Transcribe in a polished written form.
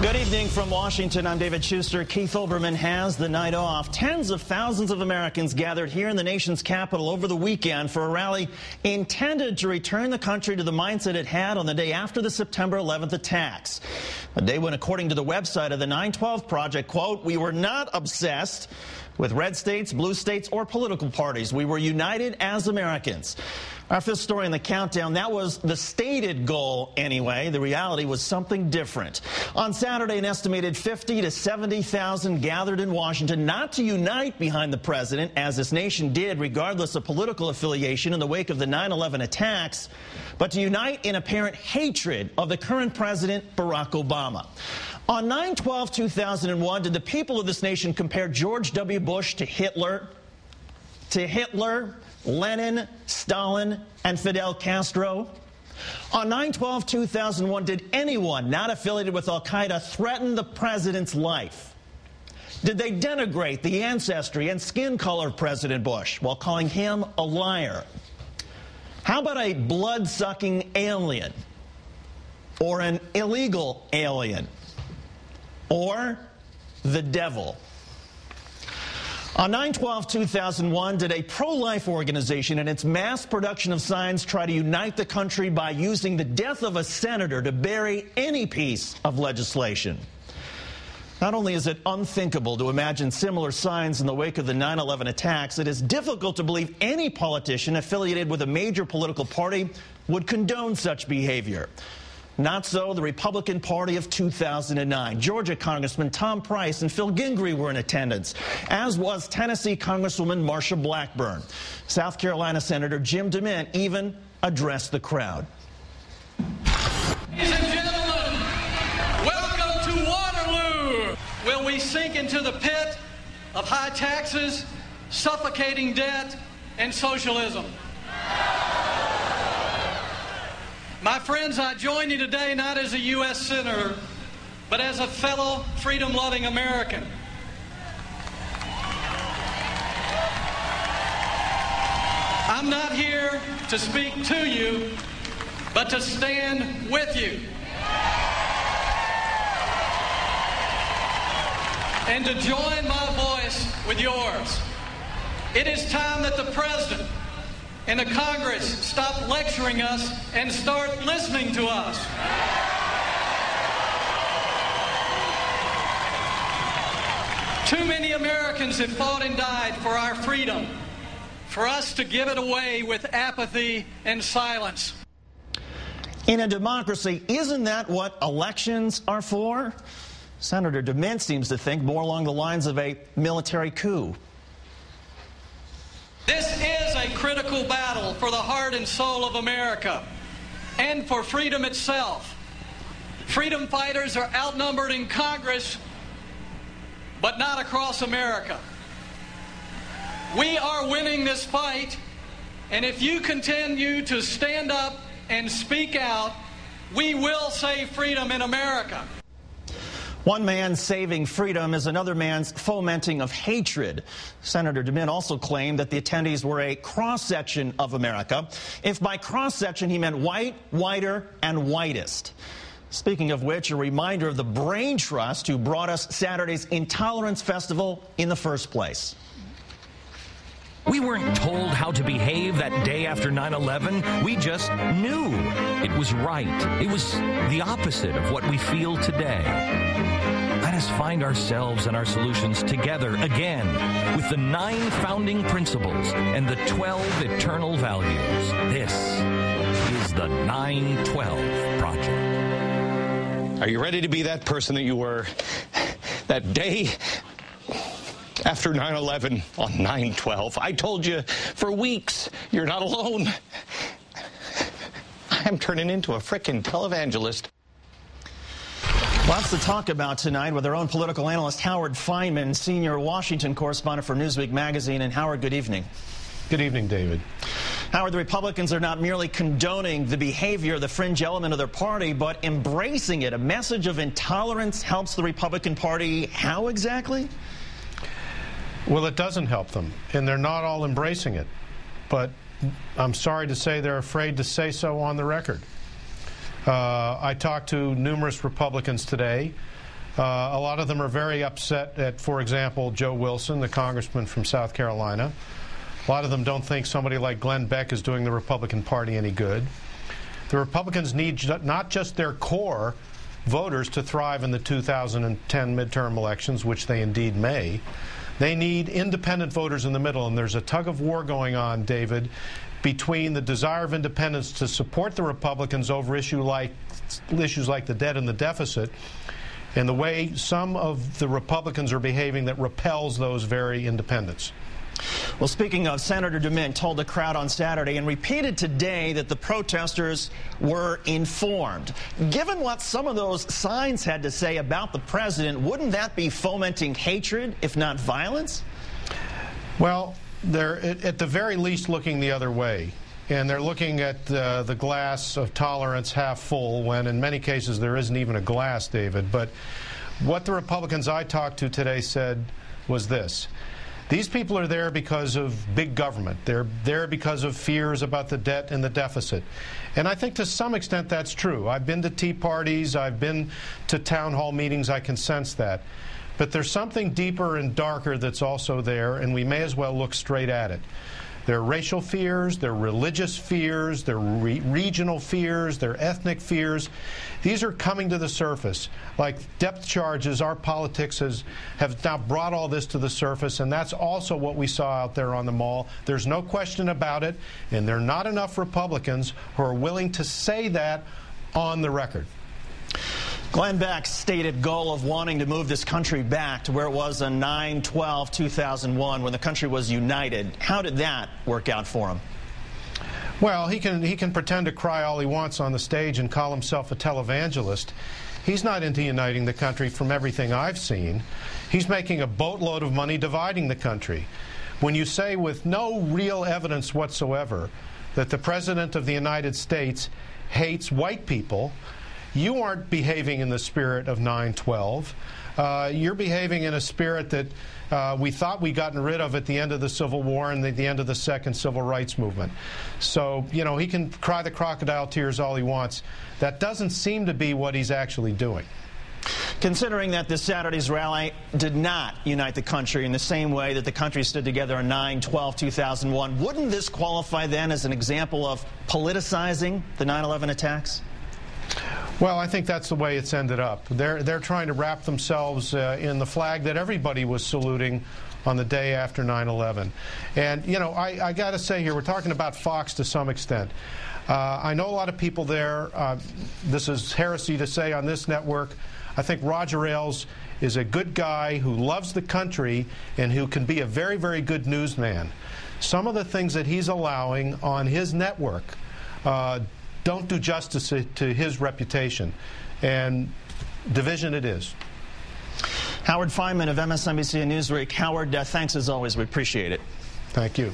Good evening from Washington. I'm David Schuster. Keith Olbermann has the night off. Tens of thousands of Americans gathered here in the nation's capital over the weekend for a rally intended to return the country to the mindset it had on the day after the September 11th attacks. A day when, according to the website of the 9/12 Project, quote, "We were not obsessed with red states, blue states, or political parties. We were united as Americans." Our fifth story in the countdown, that was the stated goal anyway. The reality was something different. On Saturday, an estimated 50 to 70,000 gathered in Washington, not to unite behind the president, as this nation did regardless of political affiliation in the wake of the 9/11 attacks, but to unite in apparent hatred of the current president, Barack Obama. On 9/12/2001, did the people of this nation compare George W. Bush to Hitler, Lenin, Stalin, and Fidel Castro? On 9/12/2001, did anyone not affiliated with al-Qaeda threaten the president's life? Did they denigrate the ancestry and skin color of President Bush while calling him a liar? How about a blood-sucking alien? Or an illegal alien? Or the devil? On 9/12/2001, did a pro-life organization and its mass production of signs try to unite the country by using the death of a senator to bury any piece of legislation? Not only is it unthinkable to imagine similar signs in the wake of the 9/11 attacks, it is difficult to believe any politician affiliated with a major political party would condone such behavior. Not so the Republican Party of 2009. Georgia Congressman Tom Price and Phil Gingrey were in attendance, as was Tennessee Congresswoman Marsha Blackburn. South Carolina Senator Jim DeMint even addressed the crowd. Ladies and gentlemen, welcome to Waterloo. Will we sink into the pit of high taxes, suffocating debt, and socialism? My friends, I join you today not as a U.S. Senator, but as a fellow freedom-loving American. I'm not here to speak to you, but to stand with you. And to join my voice with yours. It is time that the President and the Congress stop lecturing us and start listening to us. Too many Americans have fought and died for our freedom, for us to give it away with apathy and silence. In a democracy, isn't that what elections are for? Senator DeMint seems to think more along the lines of a military coup. This is a critical battle for the heart and soul of America and for freedom itself. Freedom fighters are outnumbered in Congress, but not across America. We are winning this fight, and if you continue to stand up and speak out, we will save freedom in America. One man's saving freedom is another man's fomenting of hatred. Senator DeMint also claimed that the attendees were a cross-section of America. If by cross-section he meant white, whiter, and whitest. Speaking of which, a reminder of the Brain Trust who brought us Saturday's Intolerance Festival in the first place. We weren't told how to behave that day after 9/11. We just knew it was right. It was the opposite of what we feel today. Let us find ourselves and our solutions together again with the 9 founding principles and the 12 eternal values. This is the 9/12 Project. Are you ready to be that person that you were that day after 9/11 on 9/12? I told you for weeks, you're not alone. I am turning into a frickin' televangelist. Lots to talk about tonight with our own political analyst Howard Fineman, senior Washington correspondent for Newsweek magazine. And Howard, good evening. Good evening, David. Howard, the Republicans are not merely condoning the behavior of the fringe element of their party, but embracing it. A message of intolerance helps the Republican Party. How exactly? Well, it doesn't help them, and they're not all embracing it. But I'm sorry to say they're afraid to say so on the record. I talked to numerous Republicans today A lot of them are very upset at, for example, Joe Wilson, the congressman from South Carolina. A lot of them don't think somebody like Glenn Beck is doing the Republican Party any good. The Republicans need not just their core voters to thrive in the 2010 midterm elections, which they indeed may. They need independent voters in the middle, and there's a tug of war going on, David, between the desire of independents to support the Republicans over issues like the debt and the deficit, and the way some of the Republicans are behaving that repels those very independents. Well, speaking of, Senator DeMint told the crowd on Saturday and repeated today that the protesters were informed. Given what some of those signs had to say about the president, wouldn't that be fomenting hatred, if not violence? Well, they're at the very least looking the other way. And they're looking at the glass of tolerance half full, when in many cases there isn't even a glass, David. But what the Republicans I talked to today said was this. These people are there because of big government. They're there because of fears about the debt and the deficit. And I think to some extent that's true. I've been to tea parties. I've been to town hall meetings. I can sense that. But there's something deeper and darker that's also there, and we may as well look straight at it. There are racial fears, there are religious fears, there are regional fears, there are ethnic fears. These are coming to the surface. Like depth charges, our politics have now brought all this to the surface, and that's also what we saw out there on the Mall. There's no question about it, and there are not enough Republicans who are willing to say that on the record. Glenn Beck's stated goal of wanting to move this country back to where it was on 9/12/2001 when the country was united. How did that work out for him? Well, he can pretend to cry all he wants on the stage and call himself a televangelist. He's not into uniting the country from everything I've seen. He's making a boatload of money dividing the country. When you say with no real evidence whatsoever that the President of the United States hates white people, you aren't behaving in the spirit of 9/12. You're behaving in a spirit that we thought we'd gotten rid of at the end of the Civil War and the end of the second civil rights movement. So, you know, he can cry the crocodile tears all he wants. That doesn't seem to be what he's actually doing. Considering that this Saturday's rally did not unite the country in the same way that the country stood together on 9/12/2001, wouldn't this qualify then as an example of politicizing the 9/11 attacks? Well, I think that's the way it's ended up. They're trying to wrap themselves in the flag that everybody was saluting on the day after 9/11. And, you know, I got to say here, we're talking about Fox to some extent. I know a lot of people there. This is heresy to say on this network. I think Roger Ailes is a good guy who loves the country and who can be a very, very good newsman. Some of the things that he's allowing on his network don't do justice to his reputation, and division it is. Howard Fineman of MSNBC and Newsweek. Howard, thanks as always. We appreciate it. Thank you.